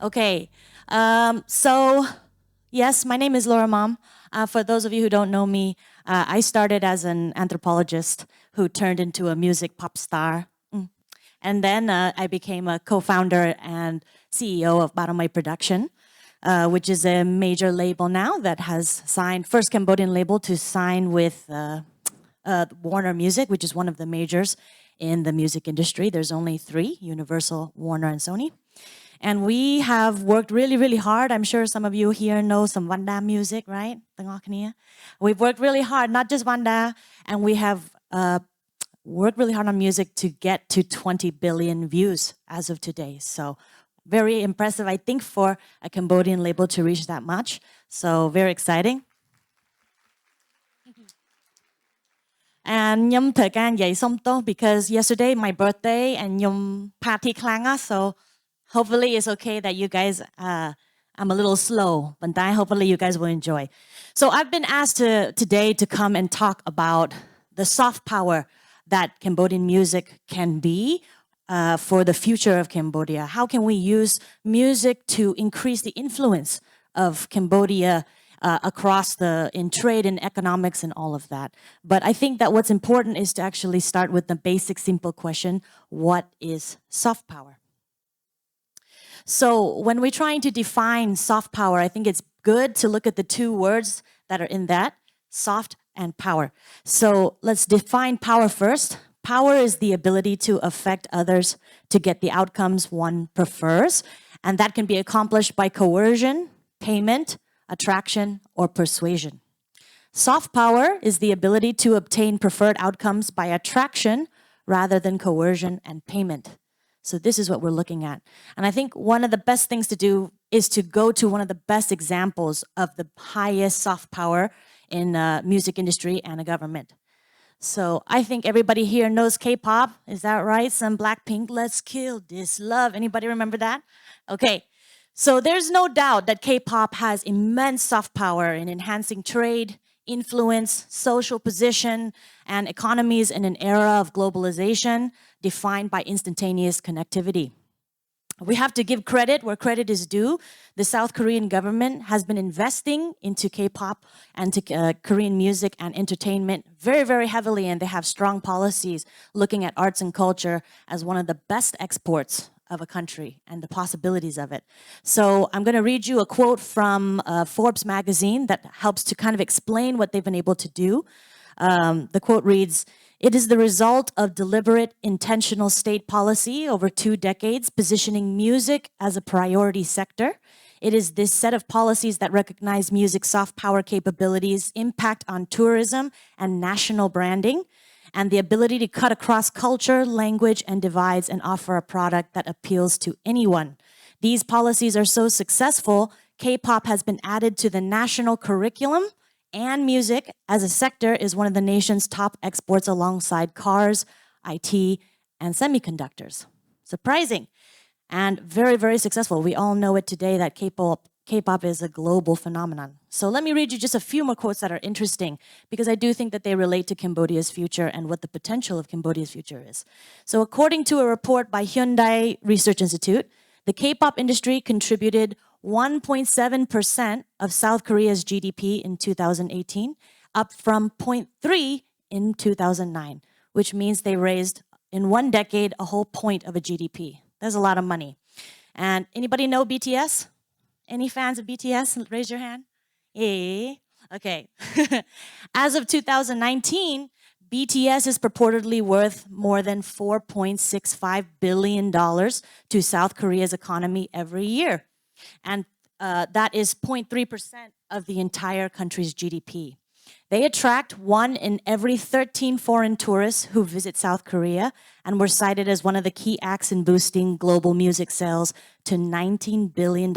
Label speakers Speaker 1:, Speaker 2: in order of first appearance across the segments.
Speaker 1: Okay, so yes, my name is Laura Mam. For those of you who don't know me, I started as an anthropologist who turned into a music pop star. And then I became a co-founder and CEO of Baramey Production, which is a major label now that has signed, first Cambodian label to sign with Warner Music, which is one of the majors in the music industry. There's only three: Universal, Warner, and Sony. And we have worked really, really hard. I'm sure some of you here know some Vanda music, right? We've worked really hard, not just Vanda, and we have worked really hard on music to get to 20 billion views as of today. So very impressive, I think, for a Cambodian label to reach that much. So very exciting. And nhum thời gian dậy xong tốt because yesterday my birthday and nhum party klanga, so hopefully it's okay that you guys, I'm a little slow, but hopefully you guys will enjoy. So I've been asked today to come and talk about the soft power that Cambodian music can be for the future of Cambodia. How can we use music to increase the influence of Cambodia across in trade and economics and all of that? But I think that what's important is to actually start with the basic, simple question: what is soft power? So when we're trying to define soft power, I think it's good to look at the two words that are in that: soft and power. So let's define power first. Power is the ability to affect others to get the outcomes one prefers, and that can be accomplished by coercion, payment, attraction, or persuasion. Soft power is the ability to obtain preferred outcomes by attraction rather than coercion and payment. So this is what we're looking at. And I think one of the best things to do is to go to one of the best examples of the highest soft power in music industry and a government. So I think everybody here knows K-pop. Is that right? Some Blackpink, Let's Kill This Love. Anybody remember that? Okay. So there's no doubt that K-pop has immense soft power in enhancing trade, influence, social position, and economies in an era of globalization defined by instantaneous connectivity. We have to give credit where credit is due. The South Korean government has been investing into K-pop and to Korean music and entertainment very, very heavily, and they have strong policies looking at arts and culture as one of the best exports of a country and the possibilities of it. So I'm going to read you a quote from Forbes magazine that helps to kind of explain what they've been able to do. The quote reads, "It is the result of deliberate, intentional state policy over 2 decades, positioning music as a priority sector. It is this set of policies that recognize music's soft power capabilities, impact on tourism and national branding, and the ability to cut across culture, language, and divides and offer a product that appeals to anyone. These policies are so successful, K-pop has been added to the national curriculum, and music as a sector is one of the nation's top exports alongside cars, IT, and semiconductors." Surprising and very, very successful. We all know it today that K-pop is a global phenomenon. So let me read you just a few more quotes that are interesting because I do think that they relate to Cambodia's future and what the potential of Cambodia's future is. So according to a report by Hyundai Research Institute, the K-pop industry contributed 1.7% of South Korea's GDP in 2018, up from 0.3 in 2009, which means they raised in 1 decade a whole point of a GDP. That's a lot of money. And anybody know BTS? Any fans of BTS? Raise your hand. Yeah. Okay. As of 2019, BTS is purportedly worth more than $4.65 billion to South Korea's economy every year. And that is 0.3% of the entire country's GDP. They attract 1 in every 13 foreign tourists who visit South Korea and were cited as one of the key acts in boosting global music sales to $19 billion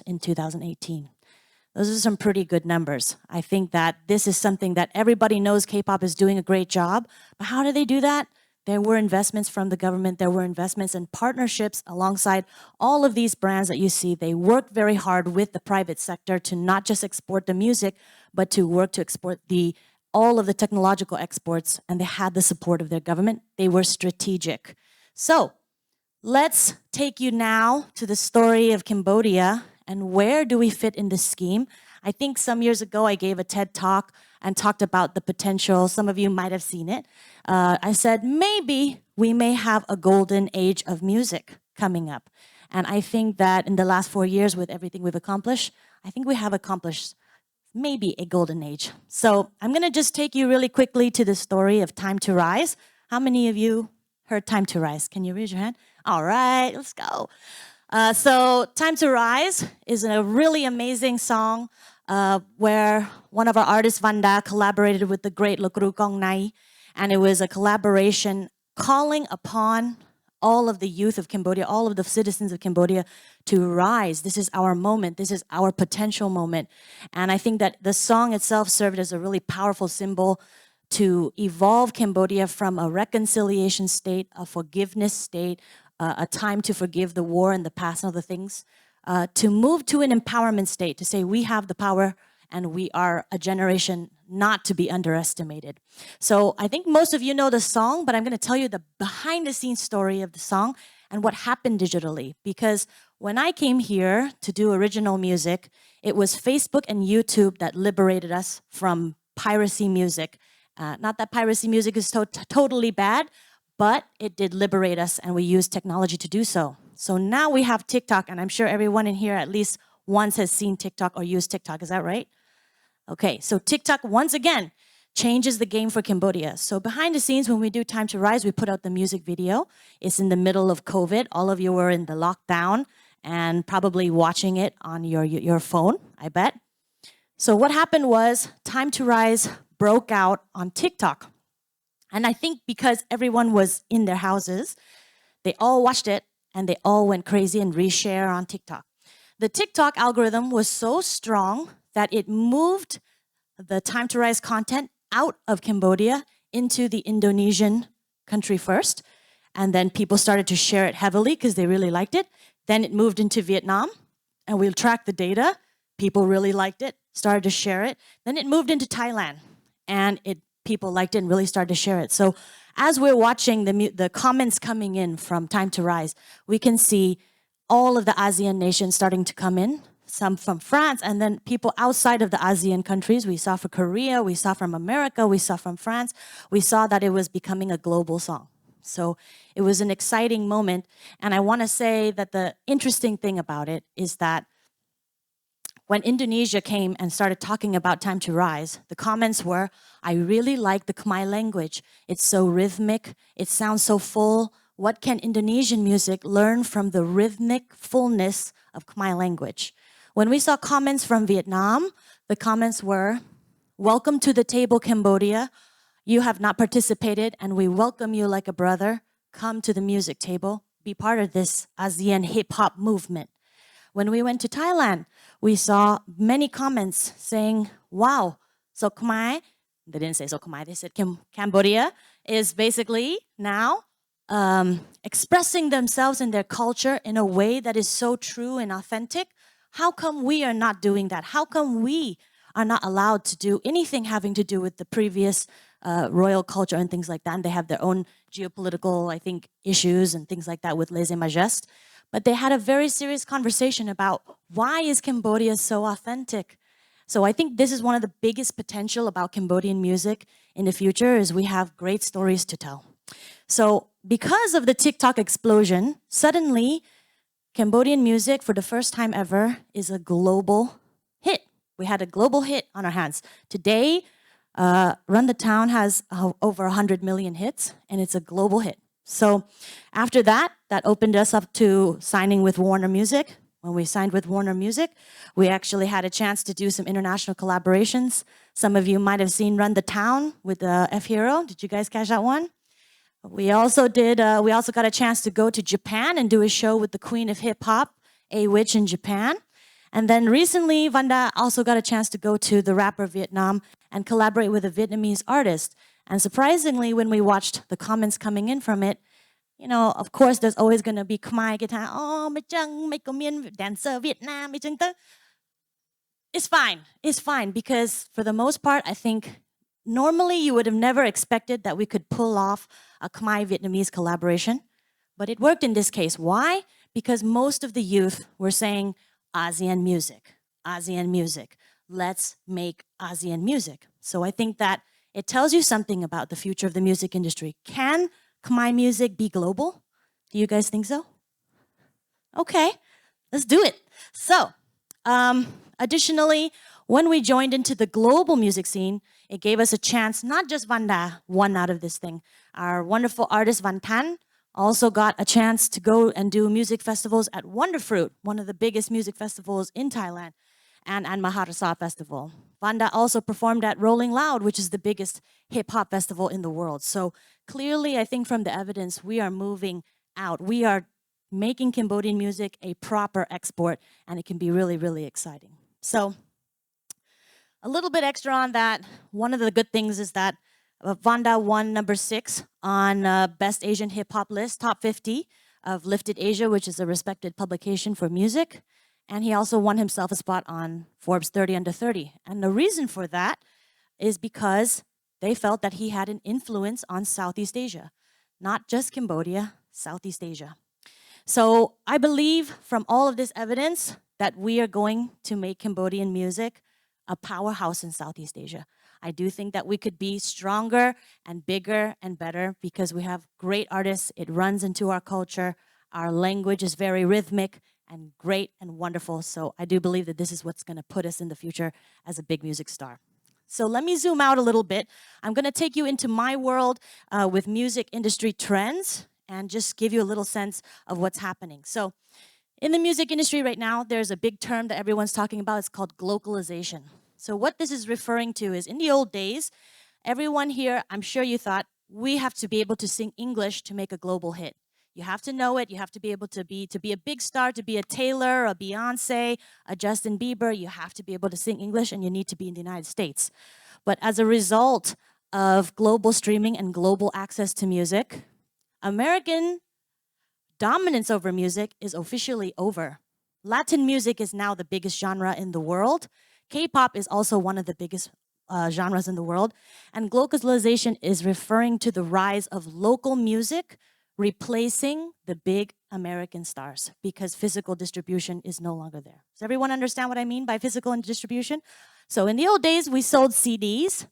Speaker 1: in 2018. Those are some pretty good numbers. I think that this is something that everybody knows K-pop is doing a great job, but how do they do that? There were investments from the government, there were investments and partnerships alongside all of these brands that you see. They worked very hard with the private sector to not just export the music, but to work to export all of the technological exports, and they had the support of their government. They were strategic. So let's take you now to the story of Cambodia and where do we fit in this scheme. I think some years ago I gave a TED talk and talked about the potential. Some of you might have seen it. I said maybe we may have a golden age of music coming up. And I think that in the last 4 years with everything we've accomplished, I think we have accomplished maybe a golden age. So I'm gonna just take you really quickly to the story of Time to Rise. How many of you heard Time to Rise? Can you raise your hand? All right, let's go. So Time to Rise is a really amazing song where one of our artists, Vanda, collaborated with the great Lokru Kong Nai, and it was a collaboration calling upon all of the youth of Cambodia, all of the citizens of Cambodia to rise. This is our moment. This is our potential moment. And I think that the song itself served as a really powerful symbol to evolve Cambodia from a reconciliation state, a forgiveness state, a time to forgive the war and the past and other things, to move to an empowerment state, to say we have the power and we are a generation not to be underestimated. So I think most of you know the song, but I'm going to tell you the behind the scenes story of the song and what happened digitally. Because when I came here to do original music, it was Facebook and YouTube that liberated us from piracy music. Not that piracy music is totally bad, but it did liberate us and we used technology to do so. So now we have TikTok, and I'm sure everyone in here at least once has seen TikTok or used TikTok, is that right? Okay, so TikTok once again changes the game for Cambodia. So behind the scenes, when we do Time to Rise, we put out the music video. It's in the middle of COVID. All of you were in the lockdown and probably watching it on your phone, I bet. So what happened was Time to Rise broke out on TikTok. And I think because everyone was in their houses, they all watched it and they all went crazy and reshare on TikTok. The TikTok algorithm was so strong that it moved the Time to Rise content out of Cambodia into the Indonesian country first. And then people started to share it heavily because they really liked it. Then it moved into Vietnam and we'll track the data. People really liked it, started to share it. Then it moved into Thailand and people liked it and really started to share it. So as we're watching the comments coming in from Time to Rise, we can see all of the ASEAN nations starting to come in, some from France, and then people outside of the ASEAN countries. We saw from Korea, we saw from America, we saw from France. We saw that it was becoming a global song. So it was an exciting moment. And I want to say that the interesting thing about it is that when Indonesia came and started talking about Time to Rise, the comments were, I really like the Khmer language. It's so rhythmic. It sounds so full. What can Indonesian music learn from the rhythmic fullness of Khmer language? When we saw comments from Vietnam, the comments were, welcome to the table, Cambodia. You have not participated and we welcome you like a brother. Come to the music table. Be part of this ASEAN hip-hop movement. When we went to Thailand, we saw many comments saying, wow, so Khmer, they didn't say so Khmer, they said Cambodia is basically now expressing themselves and their culture in a way that is so true and authentic. How come we are not doing that? How come we are not allowed to do anything having to do with the previous royal culture and things like that? And they have their own geopolitical, I think, issues and things like that with lèse-majesté. But they had a very serious conversation about why is Cambodia so authentic? So I think this is one of the biggest potential about Cambodian music in the future is we have great stories to tell. So because of the TikTok explosion, suddenly Cambodian music for the first time ever is a global hit. We had a global hit on our hands. Today, Run the Town has over 100 million hits and it's a global hit. So after that, that opened us up to signing with Warner Music. When we signed with Warner Music, we actually had a chance to do some international collaborations. Some of you might have seen Run the Town with F-Hero. Did you guys catch that one? We also got a chance to go to Japan and do a show with the Queen of Hip Hop, A-Witch in Japan. And then recently, Vanda also got a chance to go to the rapper Vietnam and collaborate with a Vietnamese artist. And surprisingly, when we watched the comments coming in from it, you know, of course, there's always going to be Khmer guitar. Oh, mấy cô miền dancer Việt Nam. It's fine. It's fine because for the most part, I think normally you would have never expected that we could pull off a Khmer Vietnamese collaboration. But it worked in this case. Why? Because most of the youth were saying ASEAN music, ASEAN music. Let's make ASEAN music. So I think that it tells you something about the future of the music industry. Can Khmer music be global? Do you guys think so? Okay, let's do it. So, additionally, when we joined into the global music scene, it gave us a chance, not just Vanda won out of this thing. Our wonderful artist Van Tan also got a chance to go and do music festivals at Wonderfruit, one of the biggest music festivals in Thailand, and Maharasa Festival. Vanda also performed at Rolling Loud, which is the biggest hip hop festival in the world. So clearly, I think from the evidence, we are moving out. We are making Cambodian music a proper export, and it can be really, really exciting. So a little bit extra on that. One of the good things is that Vanda won #6 on Best Asian Hip Hop list, top 50 of Lifted Asia, which is a respected publication for music. And he also won himself a spot on Forbes 30 Under 30. And the reason for that is because they felt that he had an influence on Southeast Asia, not just Cambodia, Southeast Asia. So I believe from all of this evidence that we are going to make Cambodian music a powerhouse in Southeast Asia. I do think that we could be stronger and bigger and better because we have great artists. It runs into our culture. Our language is very rhythmic and great and wonderful. So I do believe that this is what's going to put us in the future as a big music star. So let me zoom out a little bit. I'm going to take you into my world with music industry trends and just give you a little sense of what's happening. So in the music industry right now, there's a big term that everyone's talking about. It's called globalization. So what this is referring to is in the old days, everyone here, I'm sure you thought, we have to be able to sing English to make a global hit. You have to know it. You have to be able to be a big star, to be a Taylor, a Beyonce, a Justin Bieber. You have to be able to sing English, and you need to be in the United States. But as a result of global streaming and global access to music, American dominance over music is officially over. Latin music is now the biggest genre in the world. K-pop is also one of the biggest genres in the world. And globalization is referring to the rise of local music replacing the big American stars because physical distribution is no longer there. Does everyone understand what I mean by physical distribution? So in the old days, we sold CDs.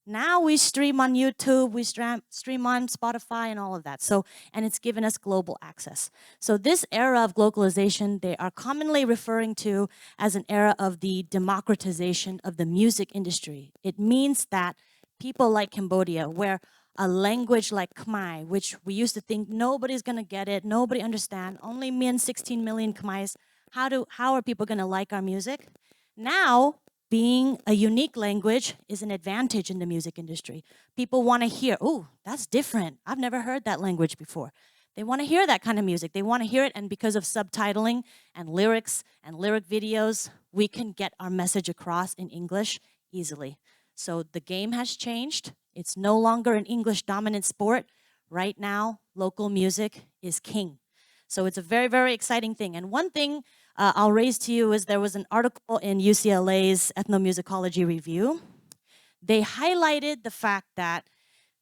Speaker 1: Now we stream on YouTube, we stream on Spotify and all of that. So, and it's given us global access. So this era of globalization, they are commonly referring to as an era of the democratization of the music industry. It means that people like Cambodia, where a language like Khmer, which we used to think nobody's gonna get it, nobody understand, only 16 million Khmers, how are people gonna like our music? Now, being a unique language is an advantage in the music industry. People want to hear, oh, that's different. I've never heard that language before. They want to hear that kind of music. They want to hear it, and because of subtitling and lyrics and lyric videos, we can get our message across in English easily. So the game has changed. It's no longer an English dominant sport. Right now, local music is king. So it's a very, very exciting thing. And one thing I'll raise to you is there was an article in UCLA's Ethnomusicology Review. They highlighted the fact that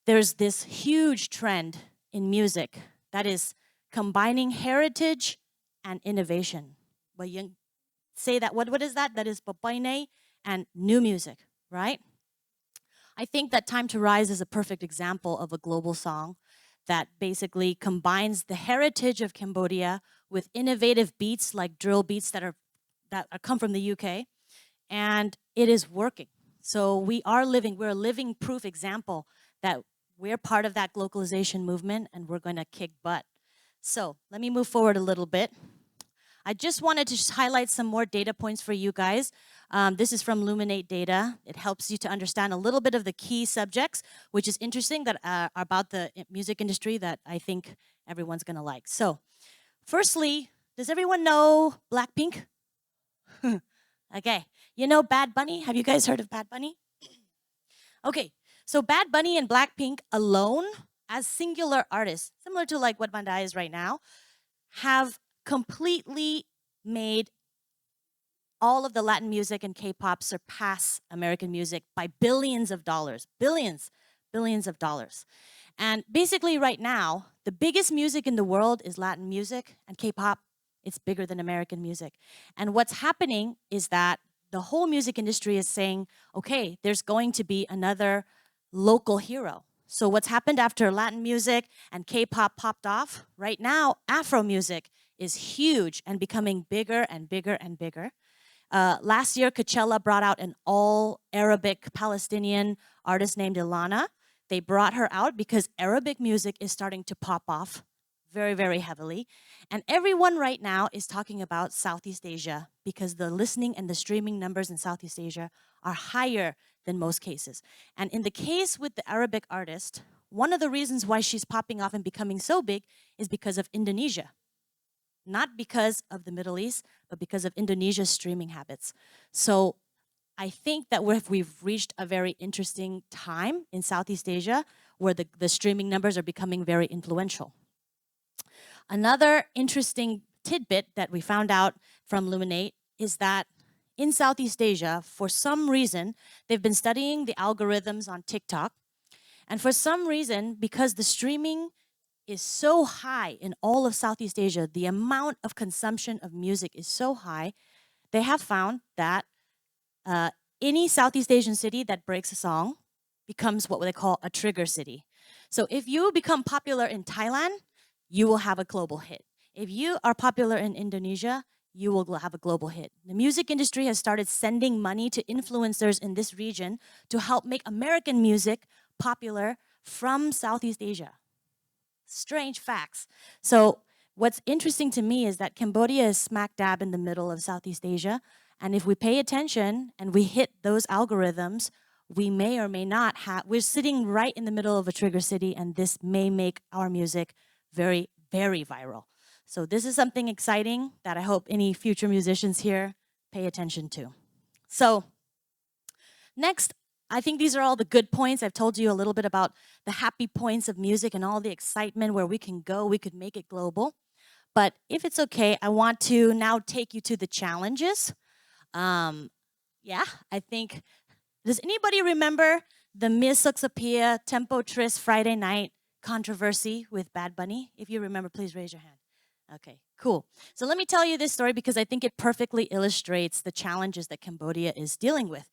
Speaker 1: there's this huge trend in music that is combining heritage and innovation. But you say that, what is that? That is papaine and new music, right? I think that Time to Rise is a perfect example of a global song that basically combines the heritage of Cambodia with innovative beats like drill beats that come from the UK, and it is working. So we're a living proof example that we're part of that globalization movement and we're going to kick butt. So let me move forward a little bit. I just wanted to highlight some more data points for you guys. This is from Luminate Data. It helps you to understand a little bit of the key subjects, which is interesting that are about the music industry that I think everyone's gonna like. So, firstly, does everyone know Blackpink? Okay, you know Bad Bunny? Have you guys heard of Bad Bunny? Okay, so Bad Bunny and Blackpink alone, as singular artists, similar to like what Vanda is right now, have completely made all of the Latin music and K-pop surpass American music by billions of dollars. Billions billions of dollars. And basically right now, the biggest music in the world is Latin music and K-pop. It's bigger than American music. And what's happening is that the whole music industry is saying, okay, there's going to be another local hero. So what's happened after Latin music and K-pop popped off, right now, Afro music is huge and becoming bigger and bigger and bigger. Last year, Coachella brought out an all-Arabic Palestinian artist named Ilana. They brought her out because Arabic music is starting to pop off very, very heavily. And everyone right now is talking about Southeast Asia because the listening and the streaming numbers in Southeast Asia are higher than most cases. And in the case with the Arabic artist, one of the reasons why she's popping off and becoming so big is because of Indonesia. Not because of the Middle East, but because of Indonesia's streaming habits. So I think that we've reached a very interesting time in Southeast Asia where the streaming numbers are becoming very influential. Another interesting tidbit that we found out from Luminate is that in Southeast Asia, for some reason, they've been studying the algorithms on TikTok. And for some reason, because the streaming is so high in all of Southeast Asia, the amount of consumption of music is so high, they have found that any Southeast Asian city that breaks a song becomes what they call a trigger city. So if you become popular in Thailand, you will have a global hit. If you are popular in Indonesia, you will have a global hit. The music industry has started sending money to influencers in this region to help make American music popular from Southeast Asia. Strange facts. So what's interesting to me is that Cambodia is smack dab in the middle of Southeast Asia. And if we pay attention and we hit those algorithms, we may or may not have, we're sitting right in the middle of a trigger city, and this may make our music very, very viral. So this is something exciting that I hope any future musicians here pay attention to. So next, I think these are all the good points. I've told you a little bit about the happy points of music and all the excitement where we can go, we could make it global. But if it's okay, I want to now take you to the challenges. I think, does anybody remember the Miss Suxapia Tempo Tris Friday night controversy with Bad Bunny? If you remember, please raise your hand. Okay, cool. So let me tell you this story because I think it perfectly illustrates the challenges that Cambodia is dealing with.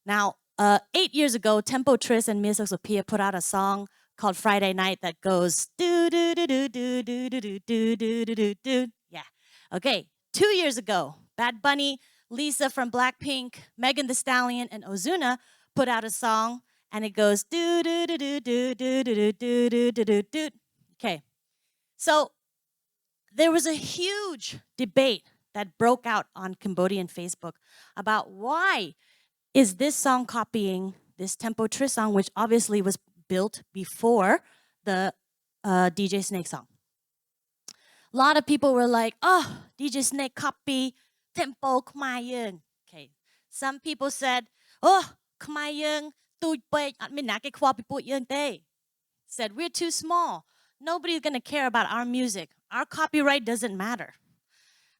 Speaker 1: Now, 8 years ago, Tempo Tris and Miss Suxapia put out a song called Friday Night that goes do do do do do do do do do do do do. Yeah. Okay. 2 years ago, Bad Bunny, Lisa from Blackpink, Megan Thee Stallion, and Ozuna put out a song, and it goes do do do do do do do do do do do do. Okay. So there was a huge debate that broke out on Cambodian Facebook about why is this song copying this Tempo Tris song, which obviously was built before the DJ Snake song. A lot of people were like, oh, DJ Snake copy Tempo Khmer Yeung. Okay. Some people said, oh, Khmer Yeung tui pek at mina ke khwa pi put yeung te. Said, we're too small. Nobody's going to care about our music. Our copyright doesn't matter.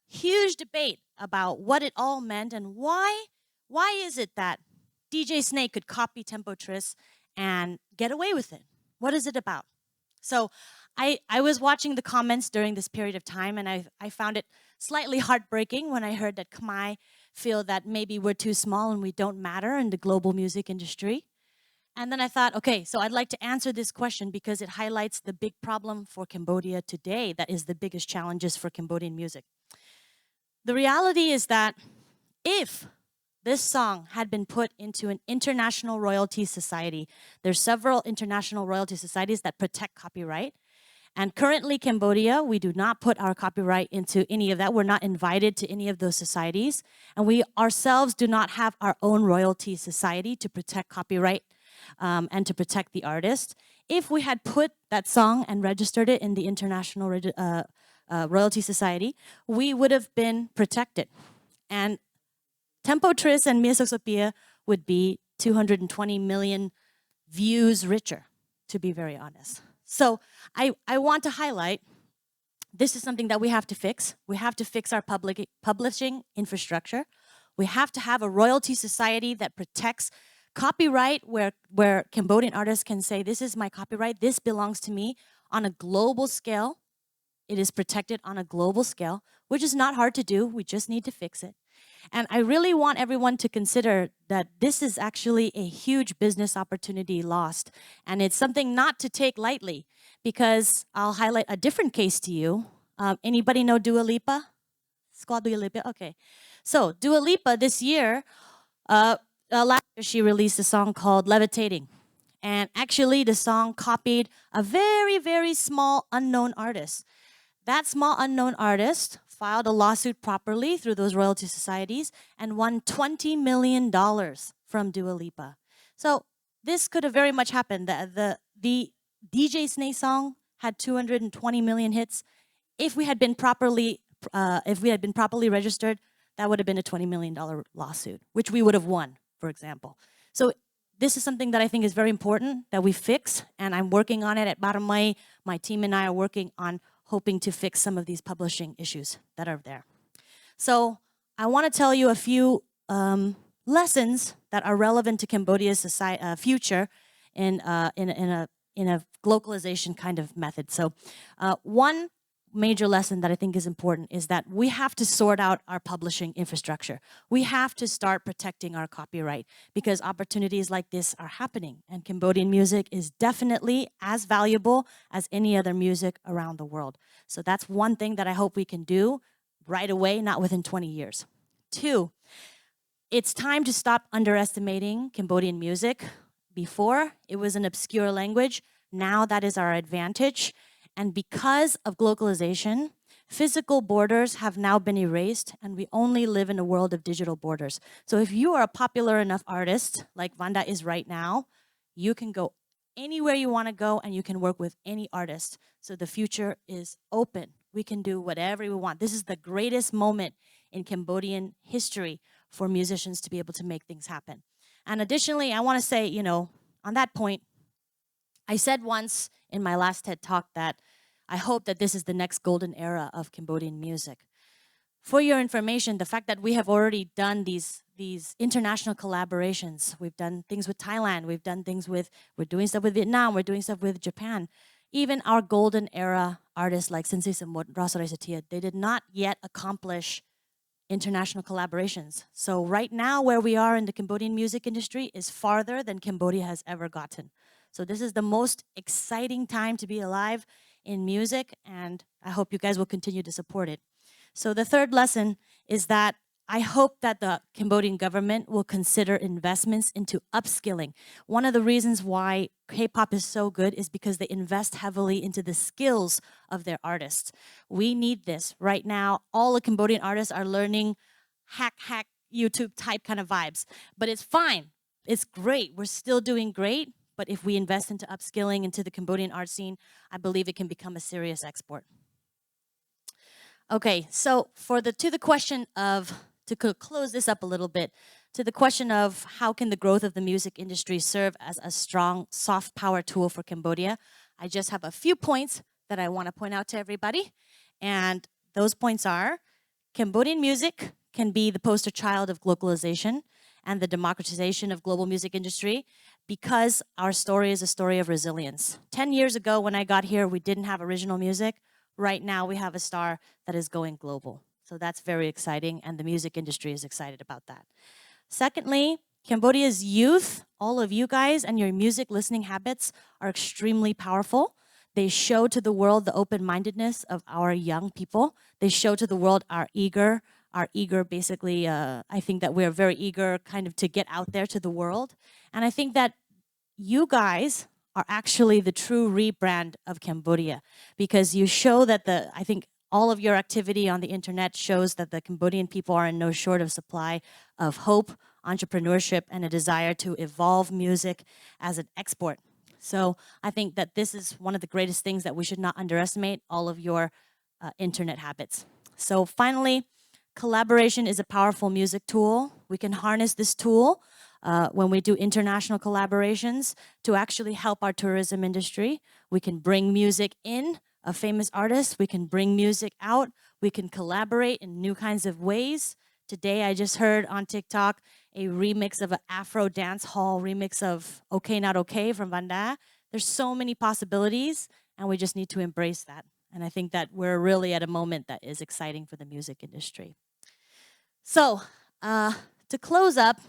Speaker 1: Huge debate about what it all meant and why is it that DJ Snake could copy Tempo Tris and get away with it? What is it about? So I was watching the comments during this period of time, and I found it slightly heartbreaking when I heard that Khmer feel that maybe we're too small and we don't matter in the global music industry. And then I thought, okay, so I'd like to answer this question because it highlights the big problem for Cambodia today that is the biggest challenges for Cambodian music. The reality is that if this song had been put into an international royalty society, there's several international royalty societies that protect copyright. And currently, Cambodia, we do not put our copyright into any of that. We're not invited to any of those societies. And we ourselves do not have our own royalty society to protect copyright and to protect the artist. If we had put that song and registered it in the International Royalty Society, we would have been protected. And Tempo Tris and Mia Soxopia would be 220 million views richer, to be very honest. So I want to highlight, this is something that we have to fix. We have to fix our publishing infrastructure. We have to have a royalty society that protects Copyright, where Cambodian artists can say, this is my copyright, this belongs to me on a global scale. It is protected on a global scale, which is not hard to do. We just need to fix it. And I really want everyone to consider that this is actually a huge business opportunity lost. And it's something not to take lightly, because I'll highlight a different case to you. Anybody know Dua Lipa? Squad Dua Lipa? Okay. So Dua Lipa this year, last year she released a song called Levitating. And actually the song copied a very, very small unknown artist. That small unknown artist filed a lawsuit properly through those royalty societies and won $20 million from Dua Lipa. So this could have very much happened. The DJ Snake song had 220 million hits. If we had been properly registered, that would have been a $20 million lawsuit, which we would have won, for example. So this is something that I think is very important that we fix, and I'm working on it at Baramey. My team and I are working on hoping to fix some of these publishing issues that are there. So I want to tell you a few lessons that are relevant to Cambodia's future in a globalization kind of method. So one major lesson that I think is important is that we have to sort out our publishing infrastructure. We have to start protecting our copyright, because opportunities like this are happening, and Cambodian music is definitely as valuable as any other music around the world. So that's one thing that I hope we can do right away, not within 20 years. Two, it's time to stop underestimating Cambodian music. Before, it was an obscure language. Now that is our advantage. And because of globalization, physical borders have now been erased, and we only live in a world of digital borders. So if you are a popular enough artist, like Vanda is right now, you can go anywhere you want to go, and you can work with any artist. So the future is open. We can do whatever we want. This is the greatest moment in Cambodian history for musicians to be able to make things happen. And additionally, I want to say, on that point, I said once in my last TED Talk that I hope that this is the next golden era of Cambodian music. For your information, the fact that we have already done these international collaborations, we've done things with Thailand, we're doing stuff with Vietnam, we're doing stuff with Japan. Even our golden era artists like Sensei Samut, Rasarai Satia, they did not yet accomplish international collaborations. So right now, where we are in the Cambodian music industry is farther than Cambodia has ever gotten. So this is the most exciting time to be alive in music, and I hope you guys will continue to support it. So the third lesson is that I hope that the Cambodian government will consider investments into upskilling. One of the reasons why K-pop is so good is because they invest heavily into the skills of their artists. We need this. Right now, all the Cambodian artists are learning hack YouTube type kind of vibes, but it's fine. It's great. We're still doing great. But if we invest into upskilling into the Cambodian art scene, I believe it can become a serious export. Okay, so to close this up a little bit, to the question of how can the growth of the music industry serve as a strong soft power tool for Cambodia, I just have a few points that I want to point out to everybody. And those points are, Cambodian music can be the poster child of globalization and the democratization of global music industry, because our story is a story of resilience. 10 years ago when I got here, we didn't have original music. Right now we have a star that is going global. So that's very exciting, and the music industry is excited about that. Secondly, Cambodia's youth, all of you guys and your music listening habits are extremely powerful. They show to the world the open-mindedness of our young people. They show to the world our eager basically, I think that we're very eager kind of to get out there to the world. And I think that you guys are actually the true rebrand of Cambodia, because you show that I think all of your activity on the internet shows that the Cambodian people are in no short of supply of hope, entrepreneurship, and a desire to evolve music as an export. So I think that this is one of the greatest things that we should not underestimate, all of your internet habits. So finally, collaboration is a powerful music tool. We can harness this tool when we do international collaborations to actually help our tourism industry. We can bring music in, a famous artist. We can bring music out. We can collaborate in new kinds of ways. Today, I just heard on TikTok a remix of an Afro dance hall remix of Okay Not Okay from Vanda. There's so many possibilities, and we just need to embrace that. And I think that we're really at a moment that is exciting for the music industry. So, to close up,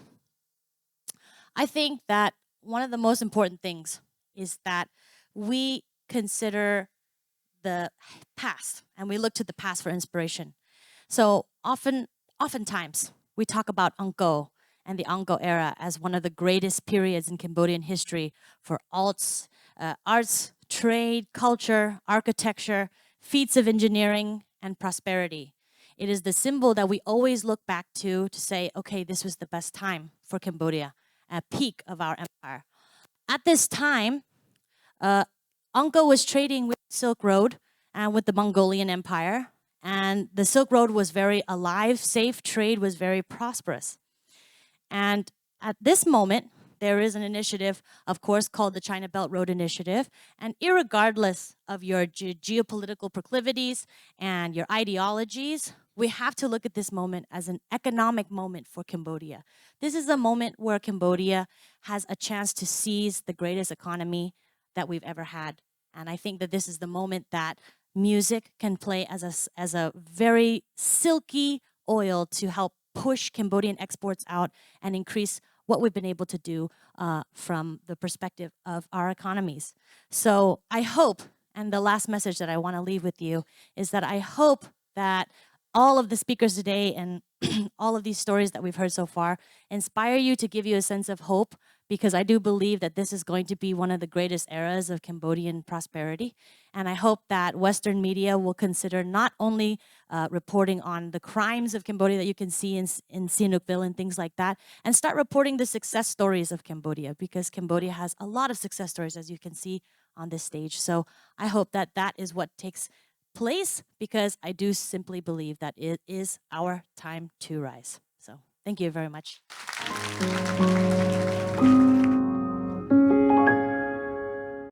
Speaker 1: I think that one of the most important things is that we consider the past and we look to the past for inspiration. So oftentimes we talk about Angkor and the Angkor era as one of the greatest periods in Cambodian history for arts, trade, culture, architecture, feats of engineering, and prosperity. It is the symbol that we always look back to say, okay, this was the best time for Cambodia, a peak of our empire. At this time, Angkor was trading with Silk Road and with the Mongolian Empire, and the Silk Road was very alive, safe, trade was very prosperous. And at this moment, there is an initiative, of course, called the China Belt Road Initiative. And irregardless of your geopolitical proclivities and your ideologies, we have to look at this moment as an economic moment for Cambodia. This is a moment where Cambodia has a chance to seize the greatest economy that we've ever had. And I think that this is the moment that music can play as a very silky oil to help push Cambodian exports out and increase what we've been able to do from the perspective of our economies. So I hope, and the last message that I want to leave with you is that I hope that all of the speakers today and all of these stories that we've heard so far inspire you to give you a sense of hope, because I do believe that this is going to be one of the greatest eras of Cambodian prosperity. And I hope that Western media will consider not only reporting on the crimes of Cambodia that you can see in Sihanoukville and things like that, and start reporting the success stories of Cambodia, because Cambodia has a lot of success stories, as you can see on this stage. So I hope that that is what takes place, because I do simply believe that it is our time to rise. So thank you very much.